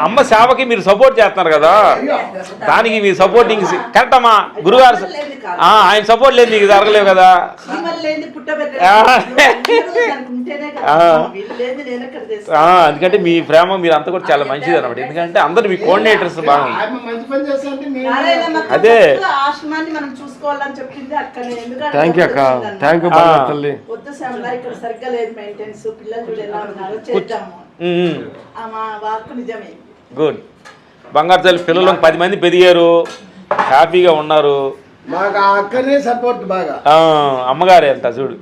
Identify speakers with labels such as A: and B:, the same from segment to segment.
A: అమ్మ సేవకి మీరు సపోర్ట్ చేస్తున్నారు కదా, దానికి మీ సపోర్టింగ్ కరెక్ట్ అమ్మా. గురుగారు ఆయన సపోర్ట్ లేదు నీకు జరగలేవు కదా. ఎందుకంటే మీ ప్రేమ మీరు అంతా కూడా చాలా మంచిది అనమాట. ఎందుకంటే అందరు మీ కోఆర్డినేటర్స్ బాగా. అదే
B: థ్యాంక్ యూ అక్క, థ్యాంక్ యూ.
A: గుడ్. బంగారు తల్లి పిల్లలు 10 మంది పెరిగారు, హ్యాపీగా ఉన్నారు.
C: మాకు ఆ అక్కనే సపోర్ట్ బాగా.
A: అమ్మగారే అంట చూడు.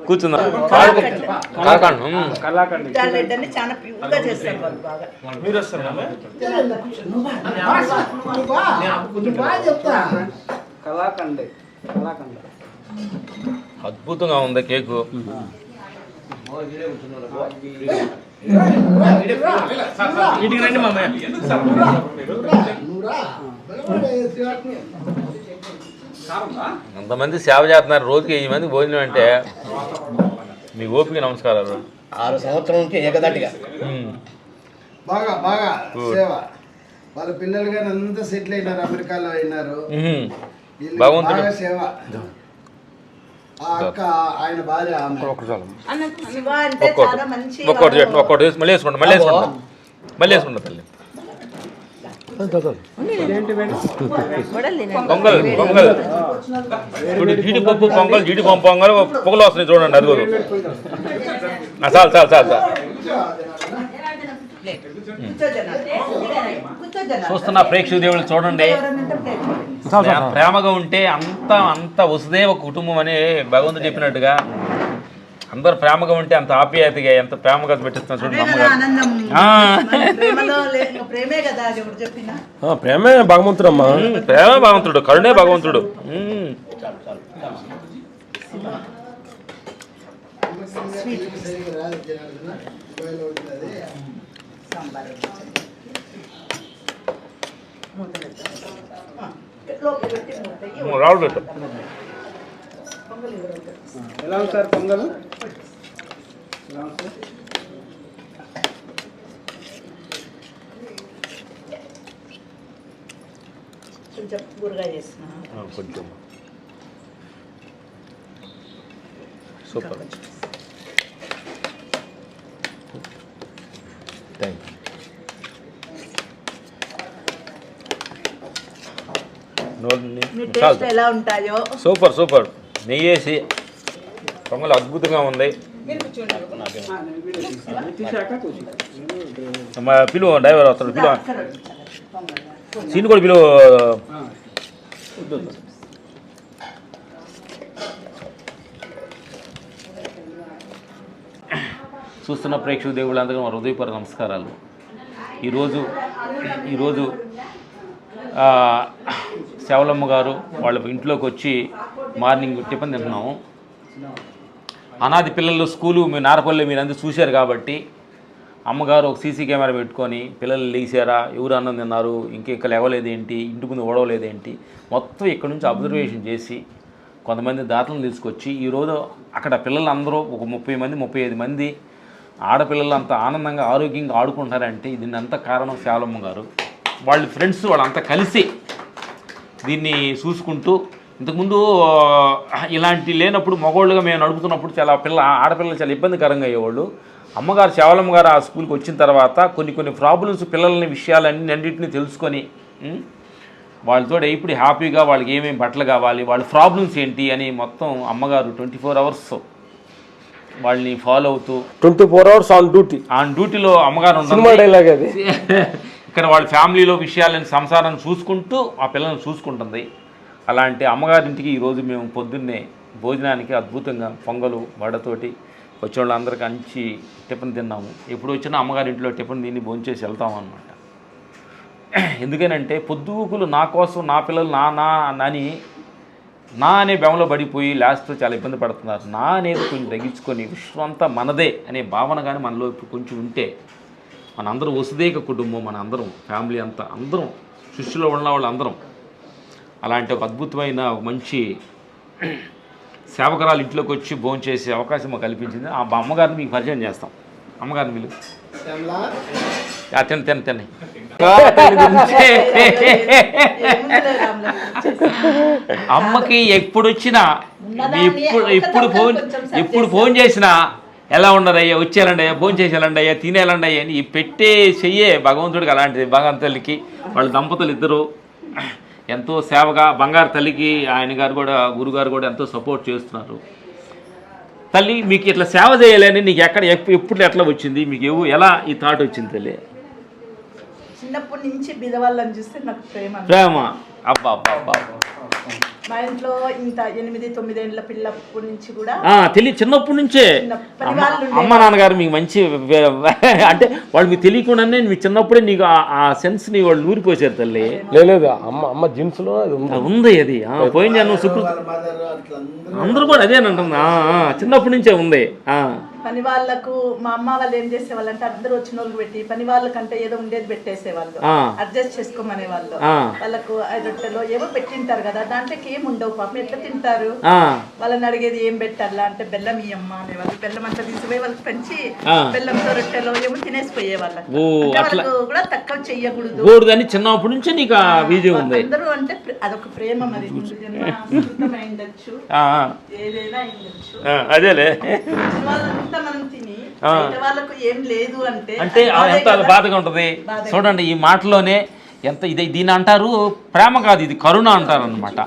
A: కూర్చుందా అద్భుతంగా ఉంది కేకు.
B: ఇంటికి రండి మామయ్య.
A: అంతమంది సేవ చేస్తున్నారు, రోజుకి 1000 మందికి భోజనం అంటే మీ ఓపిక నమస్కారాలు.
C: 6 సంవత్సరం నుంచి ఏకదాటిగా బాగా బాగా సేవ. వాళ్ళ పిల్లలు కానీ అంతా సెటిల్ అయినారు, అమెరికాలో అయినారు.
A: భగవంతుడు
C: సేవ. అక్క ఆయన భార్య
A: ఒక్కటి మళ్ళీ వేసుకుంటా మళ్ళీ వేసుకుంటా తల్లి. పొంగల్ పొంగల్ జీడిపప్పు పొంగల్, జీడిపప్పు పొంగల్ పొగలు వస్తున్నాయి చూడండి. అది చాలు చాలు చాలు చాలు. చూస్తున్న ప్రేక్షక దేవుళ్ళు చూడండి, ప్రేమగా ఉంటే అంత వసుదేవ కుటుంబం అని భగవంతుడు చెప్పినట్టుగా అందరు ప్రేమగా ఉంటే అంత ఆప్యాయతగా ఎంత ప్రేమగా పెట్టిస్తున్నా చూడండి.
B: ప్రేమే భగవంతుడు అమ్మా,
A: ప్రేమే భగవంతుడు, కరుణే భగవంతుడు. రావుడు పెట్టు.
C: ఎలా ఉంది సార్ పొంగల్?
D: కొంచెం గురుగా చేస్తున్నాను.
A: కొంచెం సూపర్. Thank you.
D: ఎలా ఉంటాయో
A: సూపర్ సూపర్. నెయ్యి వేసి పొంగల్ అద్భుతంగా ఉంది. పిలువ డ్రైవర్ వస్తాడు, పిలువ సీన్ కూడా పిలువ. చూస్తున్న ప్రేక్షక దేవుళ్ళందరూ మా హృదయపూర్వక నమస్కారాలు. ఈరోజు శవలమ్మ గారు వాళ్ళ ఇంట్లోకి వచ్చి మార్నింగ్ టిఫిన్ తింటున్నాము. అనాది పిల్లలు స్కూలు మీ నారపల్లి మీరు అందరూ చూశారు కాబట్టి అమ్మగారు ఒక సీసీ కెమెరా పెట్టుకొని పిల్లలు లేచారా, ఎవరు అన్నం తిన్నారు, ఇంకా లేవలేదేంటి, ఇంటి ముందు ఓడవలేదేంటి, మొత్తం ఇక్కడ నుంచి అబ్జర్వేషన్ చేసి కొంతమంది దాతలను తీసుకొచ్చి ఈరోజు అక్కడ పిల్లలందరూ ఒక 30 మంది 35 మంది ఆడపిల్లలు అంత ఆనందంగా ఆరోగ్యంగా ఆడుకుంటారంటే దీన్ని అంతా కారణం శవలమ్మ గారు. వాళ్ళ ఫ్రెండ్స్ వాళ్ళంతా కలిసి దీన్ని చూసుకుంటూ, ఇంతకుముందు ఇలాంటి లేనప్పుడు మగవాళ్ళుగా మేము నడుపుతున్నప్పుడు ఆడపిల్లలు చాలా ఇబ్బందికరంగా అయ్యేవాళ్ళు. అమ్మగారు శవలమ్మ గారు ఆ స్కూల్కి వచ్చిన తర్వాత కొన్ని ప్రాబ్లమ్స్ పిల్లలని విషయాలన్నింటినీ తెలుసుకొని వాళ్ళతో ఇప్పుడు హ్యాపీగా వాళ్ళకి ఏమేమి బట్టలు కావాలి, వాళ్ళ ప్రాబ్లమ్స్ ఏంటి అని మొత్తం అమ్మగారు 24 hours వాళ్ళని ఫాలో అవుతూ
B: 24 hours ఆన్ డ్యూటీలో
A: అమ్మగారు ఉంటుంది. ఇక్కడ వాళ్ళ ఫ్యామిలీలో విషయాలను సంసారాన్ని చూసుకుంటూ ఆ పిల్లల్ని చూసుకుంటుంది. అలాంటి అమ్మగారింటికి ఈరోజు మేము పొద్దున్నే భోజనానికి అద్భుతంగా పొంగలు వడతోటి వచ్చిన వాళ్ళందరికీ మంచి టిఫిన్ తిన్నాము. ఎప్పుడు వచ్చినా అమ్మగారింట్లో టిఫిన్ తిని భోంచేసి వెళ్తాము అనమాట. ఎందుకనంటే పొద్దుగుకులు నా కోసం నా పిల్లలు నాని నా అనే బెమలో పడిపోయి లాస్ట్లో చాలా ఇబ్బంది పడుతున్నారు. నా అనేది కొంచెం తగ్గించుకొని విశ్వంతా మనదే అనే భావన కానీ మనలో ఇప్పుడు కొంచెం ఉంటే మనందరం వసుదేక కుటుంబం, మన అందరం ఫ్యామిలీ అంతా అందరం సృష్టిలో ఉన్న వాళ్ళు అందరం అలాంటి ఒక అద్భుతమైన మంచి సేవకురాలు ఇంట్లోకి వచ్చి భోజనం చేసే అవకాశం మాకు కల్పించింది. ఆ అమ్మగారిని మీకు పరిచయం చేస్తాం. అమ్మగారిని మీరు తిని అమ్మకి ఎప్పుడు వచ్చినా ఎప్పుడు ఫోన్ చేసినా ఎలా ఉండరయ్యా, వచ్చేయాలండి అయ్యా, భోజనం చేసేయాలండి అయ్యా, తినేయాలండి అయ్యా అని పెట్టే చెయ్యే భగవంతుడికి అలాంటిది. భగవంతు తల్లికి వాళ్ళ దంపతులు ఇద్దరు ఎంతో సేవగా, బంగారు తల్లికి ఆయన గారు కూడా, గురుగారు కూడా ఎంతో సపోర్ట్ చేస్తున్నారు. తల్లి మీకు ఇట్లా సేవ చేయాలని నీకు ఎప్పుడు ఎట్లా వచ్చింది, మీకు ఎలా ఈ థాట్ వచ్చింది తల్లి?
D: చిన్నప్పటి నుంచి బిదవాళ్ళని చూస్తే నాకు
A: ప్రేమ. అబ్బా అబ్బా అబ్బా.
D: మా ఇంట్లో ఇంత 8-9 ఏళ్ళ పిల్లప్పటి నుంచి కూడా
A: చిన్నప్పటి నుంచే అమ్మ నాన్నగారు మీకు మంచి అంటే వాళ్ళు మీకు తెలియకుండానే మీకు చిన్నప్పుడే నీకు ఆ సెన్స్ ని వాళ్ళు ఊరిపోసారు తల్లి.
B: లేదు అమ్మ జీన్స్ లో
A: ఉంది అది పోయింది అన్న సుకృతి అందరూ కూడా అదేనంటుంది. చిన్నప్పటి నుంచే ఉంది.
D: పని వాళ్ళకు మా అమ్మ వాళ్ళు ఏం చేసేవాళ్ళంటే అందరూ వచ్చిన వాళ్ళకి పెట్టి పని వాళ్ళకంటే ఏదో ఉండేది పెట్టేసేవాళ్ళు, అడ్జస్ట్ చేసుకోమనే వాళ్ళు. వాళ్ళకు 5 రొట్టెలు ఏవో పెట్టింటారు కదా, దాంట్లోకి ఏం ఉండవు పాపం, ఎట్లా తింటారు? వాళ్ళని అడిగేది ఏం పెట్టాలా అంటే బెల్లం ఈ అమ్మ అనేవాళ్ళు. బెల్లం అంతా తీసిపోయి వాళ్ళకి పెంచి బెల్లంతో రొట్టెలో ఏమో తినేసిపోయే వాళ్ళకి. వాళ్ళకు కూడా తక్కువ చెయ్యకూడదు
A: అని చిన్నప్పటి నుంచి నీకు విజయం ఉంది.
D: అందరూ అంటే అదొక ప్రేమ, మరి అయిండొచ్చు, ఏదైనా అయిండొచ్చు.
A: అదేలే
D: మనం తిని వాళ్ళకు ఏం లేదు అంటే
A: ఎంత బాధగా ఉంటది. చూడండి ఈ మాటలోనే ఎంత దీని అంటారు ప్రేమ కాదు, ఇది కరుణ అంటారు అనమాట.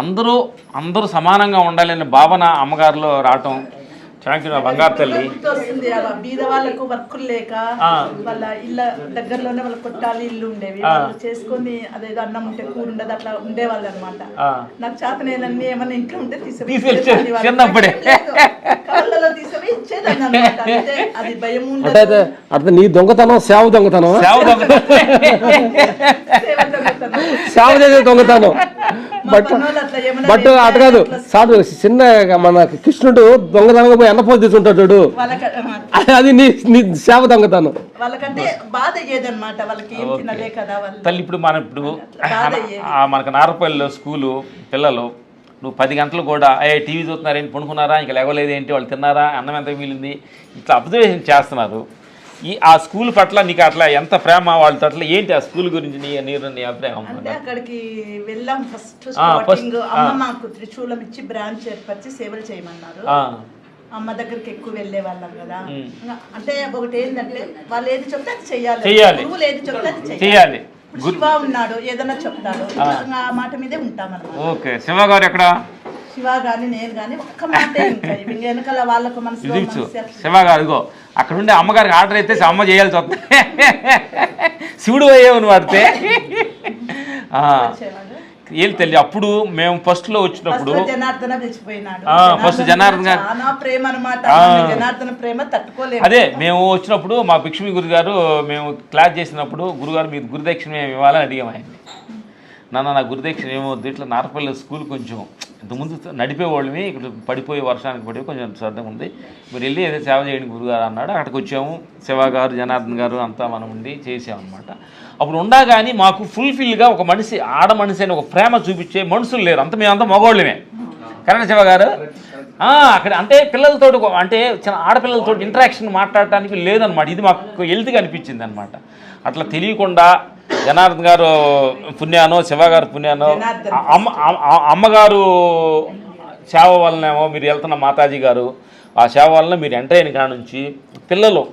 A: అందరూ సమానంగా ఉండాలనే భావన అమ్మగారిలో రావటం. థ్యాంక్ యూ నా బంగారు తల్లి.
D: బీద వాళ్ళకు వర్కులు లేక వాళ్ళ ఇళ్ళ దగ్గరలోనే వాళ్ళ కొట్టాలి ఇల్లు ఉండేవి, వాళ్ళు చేసుకొని అదేదో అన్నం ఉంటే కూర ఉండదు అట్లా ఉండేవాళ్ళు అనమాట. నాకు చేతనైనన్ని ఏమన్నా ఇంట్లో ఉంటే
A: చిన్నప్పుడే
D: కళ్ళలో తీసుకుని ఇచ్చేదాన్ని అనమాట. అంటే అది భయం
B: ఉండదు. నీ దొంగతనం సేవ దొంగతనం, సేవ చేసే దొంగతనం. బట్ అటు కాదు సాడు, చిన్న మన కృష్ణుడు దొంగతనంగా పోయి అన్నపోలు తీసుకుంటాడు చూడు, అది నీ సేవ దొంగతనం.
D: వాళ్ళకంటే బాధ అయ్యేదన్నమాట, వాళ్ళకి ఏం తినలే కదా
A: తల్లి. ఇప్పుడు మనకు నారపల్లిలో స్కూలు పిల్లలు నువ్వు 10 గంటలు కూడా టీవీ చూస్తున్నారేంటి, పడుకున్నారా, ఇంకా లేవలేదు ఏంటి, వాళ్ళు తిన్నారా, అన్నం ఎంత మిగిలింది, ఇట్లా అబ్జర్వేషన్ చేస్తున్నారు. ఆ స్కూల్ పట్ల నీకు అట్లా ఎంత ప్రేమ, వాళ్ళతో అట్లా ఏంటి ఆ స్కూల్ గురించి నీ అభిప్రాయం?
D: అంటే అక్కడికి వెళ్ళాం ఫస్ట్ స్టార్టింగ్ అమ్మ మాకు త్రిశూలం ఇచ్చి బ్రాంచ్ ఏర్పరిచి సేవలు చేయమన్నారు. అమ్మ దగ్గరికి ఎక్కువ వెళ్ళే వాళ్ళం కదా. అంటే ఒకటి ఏంటంటే వాళ్ళు ఏది చెప్తే అది చెయ్యాలి, గురువులు ఏది చెప్తే అది చెయ్యాలి. శివ ఉన్నాడు, ఏదైనా చెప్తాడు, ఆ మాట మీదే ఉంటామన్నమాట.
A: ఓకే. శివ గారు ఎక్కడ?
D: శివ గాని నేను గాని ఒక్క మాటే, వెనకాల వాళ్ళకు మనసు.
A: శివ గారు అక్కడ ఉండే అమ్మగారికి ఆర్డర్ అయితే అమ్మ చేయాల్సి వస్తుంది. శివుడు అయ్యేవని వాడితే ఏం తెలియదు. అప్పుడు మేము ఫస్ట్ లో వచ్చినప్పుడు
D: జనార్దన పిలిచిపోయినాడు.
A: ఫస్ట్ జనార్దన్ గారు
D: ప్రేమ అనమాట, జనార్దన ప్రేమ తట్టుకోలేదు.
A: అదే మేము వచ్చినప్పుడు మా భిక్షమి గురుగారు మేము క్లాస్ చేసినప్పుడు గురుగారు మీరు గురుదక్షిణ ఏమి ఇవ్వాలని అడిగాం ఆయన్ని. నా గురుదక్షిణ ఏమవుద్ది, ఇట్లా నారపల్లి స్కూల్ కొంచెం ఇంతకుముందు నడిపేవాళ్ళమి, ఇక్కడ పడిపోయి వర్షానికి పడి కొంచెం శ్రద్ధ ఉంది, మీరు వెళ్ళి ఏదో సేవ చేయండి గురుగారు అన్నాడు. అక్కడికి వచ్చాము, శివ గారు జనార్దన్ గారు అంతా మనం ఉండి చేసామన్నమాట. అప్పుడు ఉండగాని మాకు ఫుల్ఫిల్గా ఒక మనిషి, ఆడ మనిషి అని ఒక ప్రేమ చూపించే మనుషులు లేరు, మేమంతా మగవాళ్ళమే. కరెక్ట్ శివ గారు? అక్కడ అంటే పిల్లలతో, అంటే చిన్న ఆడపిల్లలతో ఇంటరాక్షన్ మాట్లాడటానికి లేదనమాట. ఇది మాకు హెల్త్గా అనిపించింది అనమాట. అట్లా తెలియకుండా జనార్దన్ గారు పుణ్యానో, శివ గారు పుణ్యానో, అమ్మగారు సేవ వలనేమో మీరు వెళ్తున్న మాతాజీ గారు ఆ సేవ వలన మీరు ఎంటర్ అయిన కాడ నుంచి పిల్లలు,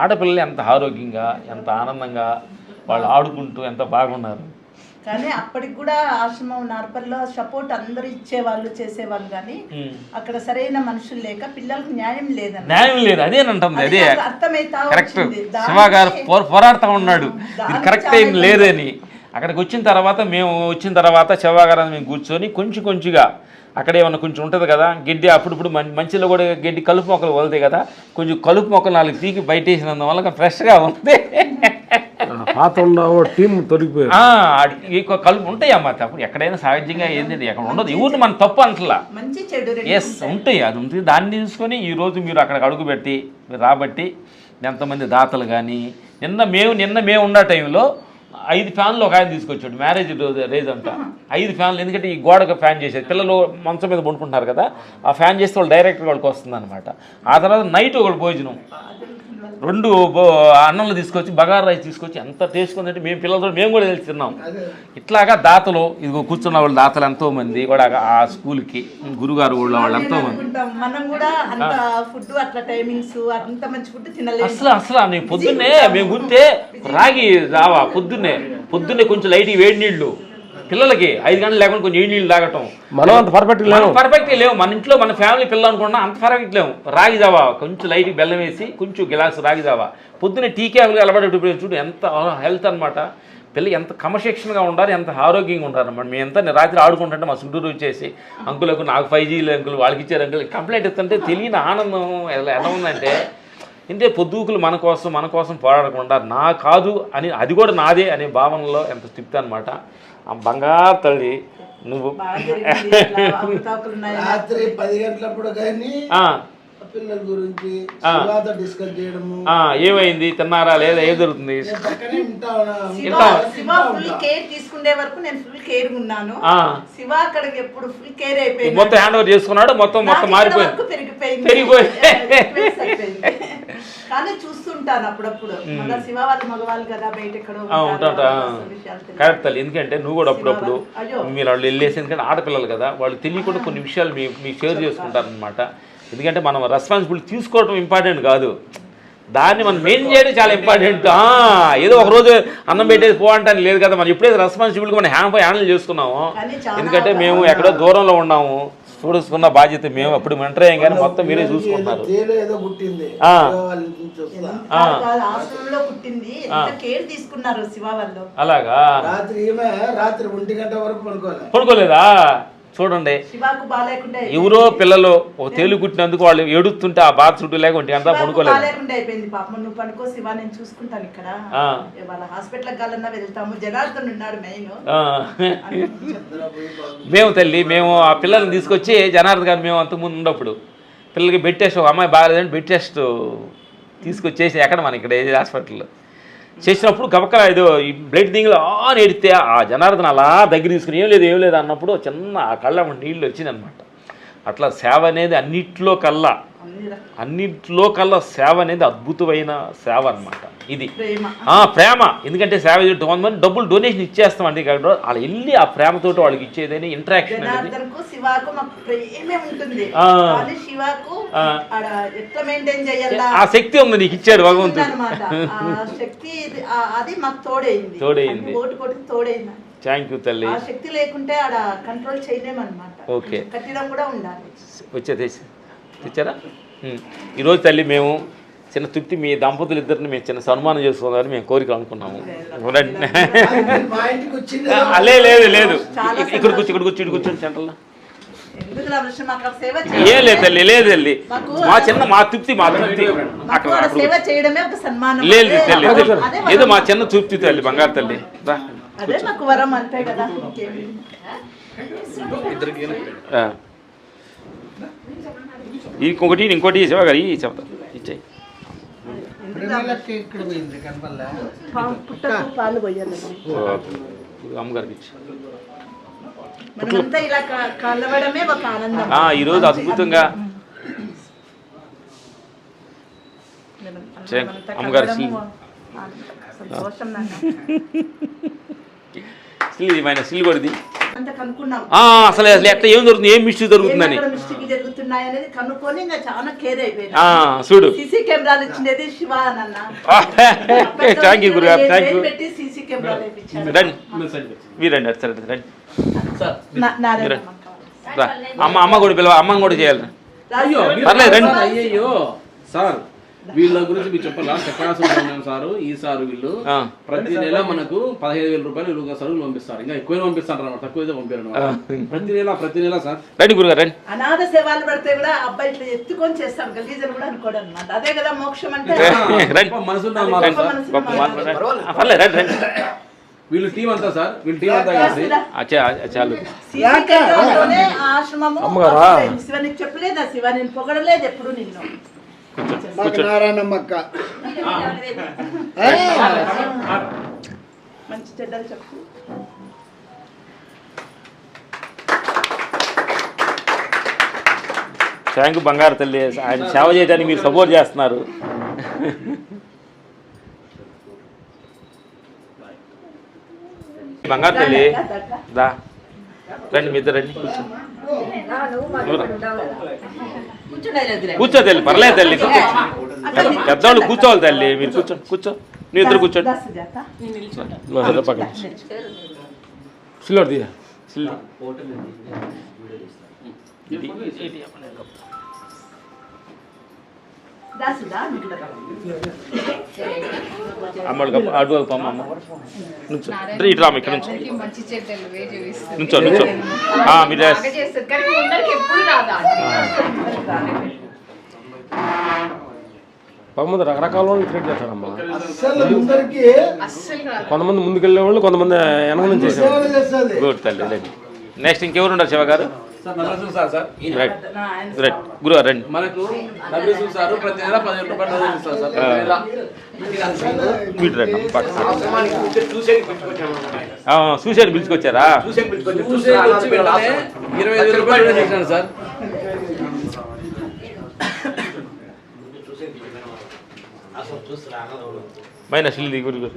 A: ఆడపిల్లలు ఎంత ఆరోగ్యంగా, ఎంత ఆనందంగా వాళ్ళు ఆడుకుంటూ ఎంత బాగున్నారు.
D: కానీ అప్పటికి కూడా ఆశ్రమం నార్పల్లిలో సపోర్ట్ అందరూ ఇచ్చేవాళ్ళు, చేసేవాళ్ళు. కానీ అక్కడ సరైన మనుషులు లేక పిల్లలకు న్యాయం లేదు.
A: అదేనంటుంది. అదే
D: అర్థమైతే
A: కరెక్ట్. శివ గారు పోరాడుతూ ఉన్నాడు, ఇది కరెక్ట్ ఏం లేదని. అక్కడికి వచ్చిన తర్వాత మేము వచ్చిన తర్వాత శివ గారు మేము కూర్చొని కొంచెంగా అక్కడ ఏమన్నా కొంచెం ఉంటుంది కదా గడ్డి, అప్పుడప్పుడు మంచిలో కూడా గడ్డి కలుపు మొక్కలు వదులుతాయి కదా, కొంచెం కలుపు మొక్కలు 4 పీకి బయట వేసినందువల్ల ఫ్రెష్గా ఉంది.
B: టీం తొలగిపోయి
A: కలుపు ఉంటాయి అమ్మ. అప్పుడు ఎక్కడైనా సహజంగా ఏంటంటే ఎక్కడ ఉండదు, ఎవరిని మన తప్పు అంటలా. ఎస్ ఉంటాయి, అది ఉంటుంది. దాన్ని తీసుకొని ఈరోజు మీరు అక్కడికి అడుగుపెట్టి మీరు రాబట్టి ఎంతమంది దాతలు కానీ నిన్న మేము ఉన్న టైంలో 5 ఫ్యాన్లు ఒక ఆయన తీసుకొచ్చాడు మ్యారేజ్ రేజ్ అంట 5 ఫ్యాన్లు. ఎందుకంటే ఈ గోడకు ఫ్యాన్ చేసేది పిల్లలు మంచం మీద పడుకుంటున్నారు కదా, ఆ ఫ్యాన్ చేస్తే వాళ్ళు డైరెక్ట్గా వాళ్ళకి వస్తుంది అనమాట. ఆ తర్వాత నైట్ ఒకటి భోజనం 2 అన్నంలో తీసుకొచ్చి బగారా రైస్ తీసుకొచ్చి ఎంత టేస్ట్ ఉందంటే మేము పిల్లలతో మేము కూడా తెలిసి తిన్నాం. ఇట్లాగా దాతలు ఇదిగో కూర్చున్న వాళ్ళు దాతలు ఎంతోమంది కూడా ఆ స్కూల్కి గురుగారు ఊళ్ళో వాళ్ళు ఎంతోమంది.
D: మనం కూడా అంత ఫుడ్ అట్లా టైమింగ్స్ అంత మంచి ఫుడ్ తినలేదు
A: అసలు నేను పొద్దున్నే మేము గుర్తే రాగి రావా పొద్దున్నే కొంచెం లైట్ వేడి నీళ్ళు పిల్లలకి 5 గంటలు లేకుండా కొంచెం వేడి నీళ్ళు తాగటం.
B: మనం అంత పర్ఫెక్ట్
A: లేవు మన ఇంట్లో మన ఫ్యామిలీ పిల్లలు అనుకున్నా అంత పర్ఫెక్ట్ లేవు. రాగి జావా కొంచెం లైట్ బెల్లం వేసి కొంచెం గిలాసు రాగి జావా పొద్దున్నే టీ క్యాబ్లు అలవాటు చూడు ఎంత హెల్త్ అనమాట. పిల్లలు ఎంత క్రమశిక్షణగా ఉండాలి, ఎంత ఆరోగ్యంగా ఉంటారు అన్నమాట. మేము ఎంత రాత్రి ఆడుకుంటుంటే మా చుట్టూరు వచ్చేసి అంకులకు నాకు 5G అంకులు వాళ్ళకి ఇచ్చారు అంకులు కంప్లైంట్ ఇస్తుంటే తెలియని ఆనందం ఎలా ఉందంటే ఇంతే పొద్దుకులు మన కోసం పోరాడకుండా నా కాదు అని అది కూడా నాదే అనే భావనలో ఎంత తృప్తి అనమాట. ఆ బంగారు తల్లి నువ్వు
C: రాత్రి 10 గంటలప్పుడు కానీ పిల్లల గురించి డిస్కస్ చేయడము
A: ఏమైంది తిన్నారా లేదా ఏం జరుగుతుంది
D: ఫుల్ కేర్ తీసుకునే వరకు నేను ఫుల్ కేర్ ఉన్నాను. శివ అక్కడికి ఎప్పుడు ఫుల్ కేర్ అయిపోయింది,
A: మొత్తం హ్యాండ్ ఓవర్ చేసుకున్నాడు, మొత్తం మారిపోయింది పెరిగిపోయింది.
D: కానీ చూస్తుంటాను అప్పుడప్పుడు శివ వాళ్ళ మగవాళ్ళు కదా బయట ఎక్కడో
A: కరెక్ట్ తల్లి. ఎందుకంటే నువ్వు కూడా అప్పుడప్పుడు మీరు వాళ్ళు వెళ్ళేసి ఎందుకంటే ఆడపిల్లలు కదా వాళ్ళు తెలియకుండా కొన్ని విషయాలు మీకు షేర్ చేసుకుంటారు అనమాట. ఎందుకంటే మనం రెస్పాన్సిబిలిటీ తీసుకోవడం ఇంపార్టెంట్ కాదు, దాన్ని మనం మెయింటైన్ చేయడం చాలా ఇంపార్టెంట్. ఏదో ఒక రోజు అన్నం పెట్టేది పోవంటానికి లేదు కదా, మనం ఎప్పుడైతే రెస్పాన్సిబిలిటీ మనం హ్యాండిల్ చేసుకున్నాము. ఎందుకంటే మేము ఎక్కడో దూరంలో ఉన్నాము, చూసుకున్న బాధ్యత మేము అప్పుడు ఎంటర్ అయ్యాం కానీ మొత్తం మీరే చూసుకుంటున్నారు. అలాగా
C: రాత్రి 1 గంట వరకు
A: పడుకోలేదా? చూడండి ఎవరో పిల్లలు ఒక తేలు కుట్టినందుకు వాళ్ళు ఏడుస్తుంటే ఆ బాధ చుట్టూ లేక 1 గంట పడుకోలేదు. మేము ఆ పిల్లల్ని తీసుకొచ్చి జనార్దన్ గారు మేము అంతకుముందు ఉన్నప్పుడు పిల్లలకి బెడ్ టెస్ట్ ఒక అమ్మాయి బాగాలేదంటే బెడ్ టెస్ట్ తీసుకొచ్చేసి ఎక్కడ మన ఇక్కడ ఏది హాస్పిటల్లో చేసినప్పుడు గబక్కల ఏదో ఈ బ్లడ్ దింగులు అని ఎడితే ఆ జనార్దన్ అలా దగ్గర తీసుకుని ఏం లేదు అన్నప్పుడు చిన్న ఆ కళ్ళ నీళ్ళు వచ్చిందనమాట. అట్లా సేవ అనేది అన్నిట్లో కల్లా సేవ అనేది అద్భుతమైన సేవ అనమాట. ఇది ప్రేమ. ఎందుకంటే సేవ కొంతమంది డబ్బులు డొనేషన్ ఇచ్చేస్తాం అండి, వాళ్ళు వెళ్ళి ఆ ప్రేమతోటి వాళ్ళకి ఇచ్చేదని ఇంటరాక్షన్ అనేది ఆ శక్తి ఉంది నీకు ఇచ్చాడు భగవంతుడు. తోడైంది. థ్యాంక్ యూ తల్లి.
D: శక్తి లేకుంటే ఆడ కంట్రోల్ చేయలేమన్నమాట.
A: ఓకే
D: కట్టడం కూడా ఉండాలి.
A: తెచ్చారా? ఈరోజు తల్లి మేము చిన్న తృప్తి మీ దంపతులు ఇద్దరిని మేము చిన్న సన్మానం చేసుకోవాలని మేము కోరిక అనుకున్నాము. లేదు ఇక్కడ కూర్చొని సెంటర్లో ఏం లేదు తల్లి, లేదు తల్లి మా తృప్తి లేదు తల్లి, ఏదో మా చిన్న తృప్తి తల్లి, బంగారు తల్లి. ఇంకోటి శివ గారు చెప్తా ఇచ్చాయి అమ్మగారికి ఇచ్చి ఈరోజు అద్భుతంగా అమ్మగారు సిల్ కొడిది అసలు ఎట్లా ఏం జరుగుతుంది, ఏం మిస్టేక్ జరుగుతుందని చూడు. థ్యాంక్ యూ గురుగారు, థ్యాంక్ యూ. రండి సరే రండి. అమ్మ కూడా పిలవ, అమ్మని కూడా చేయాలి. పర్లేదు రండి.
B: అయ్యో సార్ వీళ్ళ గురించి మీరు చెప్పాల్సిన సారు ఈ సారు వీళ్ళు ప్రతి నెల మనకు 15,000 రూపాయలు సరుకులు పంపిస్తారు. ఇంకా ఎక్కువ పంపిస్తారు అన్నమాట, తక్కువ పంపారు ప్రతి నెల సార్.
A: రండి గురుగారు రండి.
D: అనాథ సేవలు పడితే కూడా అబ్బాయి ఇట్లా ఎత్తుకొని చేస్తాం, గలీజన్ కూడా అనుకోవడం అన్నమాట. అదే కదా మోక్షం అంటే.
B: వీళ్ళు టీం అంతా సార్, వీళ్ళు టీం అంతా కలిసి
A: చాలు.
D: ఆశ్రమము శివ నీకు చెప్పలేదా? శివ నేను పొగడలేదు ఎప్పుడు నిన్ను.
C: నారాయణమ్మక్క
D: మంచి చెడ్డలు చెప్పు.
A: థ్యాంక్ యూ బంగారు తల్లి, ఆయన సేవ చేయడానికి మీరు సపోర్ట్ చేస్తున్నారు. బంగారు తల్లి దా రండి, మీ ఇద్దరు రండి, కూర్చో తల్లి, పర్లేదు తల్లి, కూర్చో. పెద్దవాళ్ళు కూర్చోవాలి తల్లి, మీరు కూర్చోండి, కూర్చో, మీ ఇద్దరు కూర్చోండి.
B: పక్కన సిల్వర్ తీయ
A: అమ్మడు అటు అమ్మ నుంచో, ఇటు రామ్మ, ఇక్కడ నుంచో, నుంచో నుంచో. మీరు
B: పదమంది రకరకాల వాళ్ళని క్రియేట్ చేస్తాడమ్మా.
C: అస్సలు అందరికీ
B: కొంతమంది ముందుకెళ్ళే వాళ్ళు, కొంతమంది వెనక నుంచి చేసేవాళ్ళు.
C: సేవలు చేస్తుంది.
A: గుడ్ తల్లి. నెక్స్ట్ ఇంకెవరు ఉన్నారు శివ గారు? రైట్ రైట్ గురువు రండి.
E: మనకు నబీసు సార్ ప్రతి నెల 15 రూపాయలు ఇస్తారు సార్.
A: మీరు రండి పక్క. సూసైడ్ పిలుచుకొచ్చారా?
E: చూసే వచ్చి వెంటనే 25 రూపాయలు చేశాను సార్.
A: మైనస్ గురి గురి.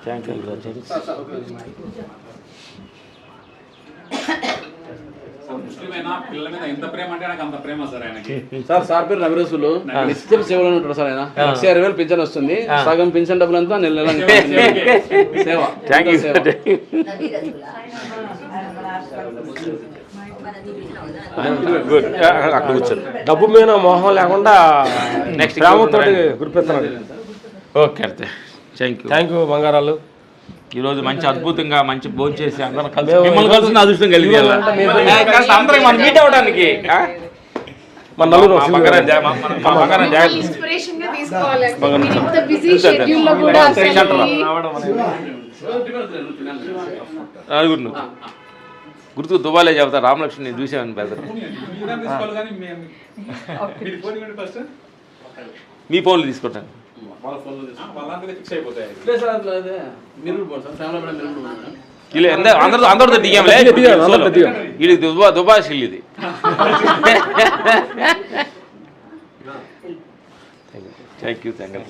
A: Thank you.
E: సార్ సార్ పేరు నవీరసులు, నిత్యం సేవలో ఉంటాడు సార్. ఆయన 60,000 పింఛన్ వస్తుంది. సగం పింఛన్ డబ్బులంతా నెల సేవ.
A: Thank you. గుడ్, అక్కడ కూర్చోండి.
B: డబ్బు మీద మోహం లేకుండా
A: నెక్స్ట్
B: గ్రామంతో గురిపెత్తున్నాడు.
A: ఓకే అయితే
B: థ్యాంక్ యూ బంగారాలు.
A: ఈరోజు మంచి అద్భుతంగా మంచి భోజనం చేసి అందరం కలిసి మిమ్మల్ని కలిసిన అదృష్టం కలిగి అందరం మనం మీట్ అవ్వడానికి
B: మన నలుగురు
A: నలుగురు గుర్తు దుబాలే చెబుతా. రామలక్ష్మి చూసామని పెద్ద మీ ఫోన్లు తీసుకుంటాను. అందరితో దిగాంలే, ఇది దుబాషిల్ ఇది. Thank you thank you.